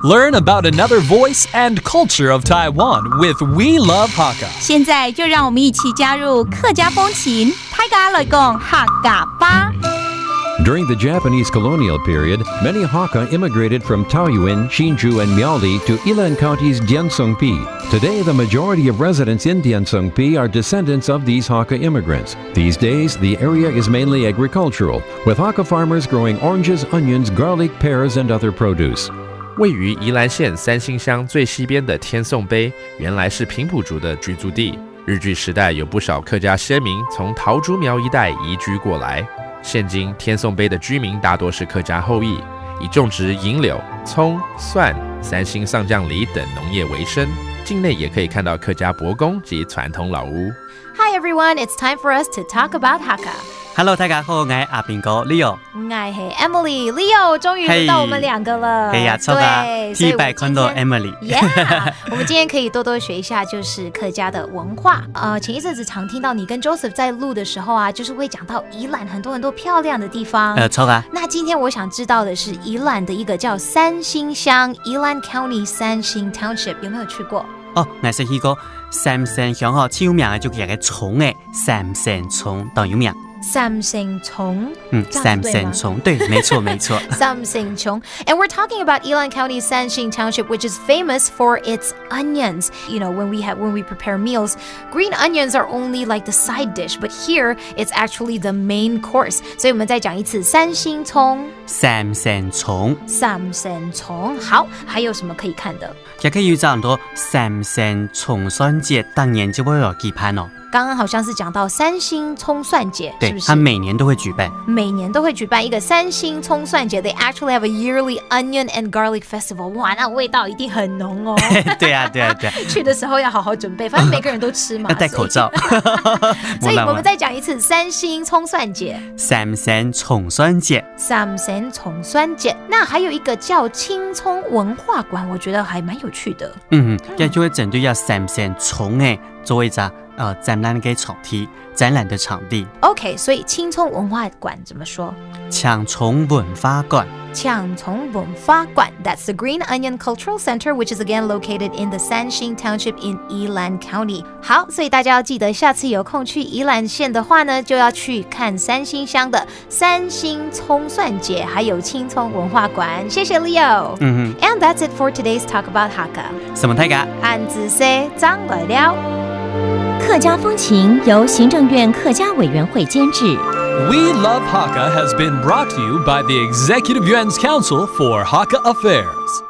Learn about another voice and culture of Taiwan with We Love Hakka. 现在就让我们一起加入客家风情，大家来讲客家吧。During the Japanese colonial period, many Hakka immigrated from Taoyuan, Hsinchu, and Miaoli to Ilan County's Diansungpi. Today, the majority of residents in Diansungpi are descendants of these Hakka immigrants. These days, the area is mainly agricultural, with Hakka farmers growing oranges, onions, garlic, pears, and other produce. 位于宜兰县三星乡最西边的天颂碑，原来是平埔族的居住地。日据时代，有不少客家先民从桃竹苗一带移居过来。现今天颂碑的居民大多是客家后裔，以种植银柳、葱、蒜、三星上将梨等农业为生。境内也可以看到客家伯公及传统老屋。Hi everyone, it's time for us to talk about Hakka.Hello， 大家好，我係阿邊哥 Leo， 我係 Emily。Leo， 終於輪到我們兩個了。係呀，錯㗎，第一拜看到 Emily。Yeah， 我們今天可以多多學一下，就是客家的文化。前一陣子常聽到你跟 Joseph 在錄的時候啊，就是會講到宜蘭很多很多漂亮的地方。錯㗎。那今天我想知道的是宜蘭的一個叫三星鄉 ，Ilan County 三星 Township， 有沒有去過？哦，我識去過三星鄉嗬，超有名嘅就係個蟲嘅三星蟲，當有名。三星蟲，三星蟲，對，沒錯沒錯。三星蟲 ，and we're talking about Ilan County Sanxing Township, which is famous for its onions. You know, when we prepare meals, green onions are only like the side dish, but here it's actually the main course. 所以我們再講一次，三星蟲，三星蟲，三星蟲。好，還有什麼可以看的？也可以遇到很多三星蔥蒜節，當年就會有舉辦哦。剛剛好像是講到三星蔥蒜節，對，是不是？它每年都會舉辦，每年都會舉辦一個三星蔥蒜節。They actually have a yearly onion and garlic festival。哇，那味道一定很濃哦。對啊，對啊，對啊。去的時候要好好準備，反正每個人都吃嘛。要戴口罩。所以我們再講一次，三星蔥蒜節。三星蔥蒜節。三星蔥蒜節。那還有一個叫青蔥文化館，我覺得還蠻有趣的。也就會針對要三星蔥誒做一個展覽嘅場地，展覽的場地。OK， 所以青蔥文化館怎麼說？青蔥文化館。青蔥文化館 That's the Green Onion Cultural Center, which is again located in the Sanxing Township in Ilan County. 好，所以大家要記得，下次有空去宜蘭縣的話呢，就要去看三星鄉的三星蔥蒜節，還有青蔥文化館。謝謝 Leo。And that's it for today's Talk About Hakka。什麼大家？漢字些張來了。客家風情由行政院客家委員會監製。We Love Hakka has been brought to you by the Executive Yuan's Council for Hakka Affairs.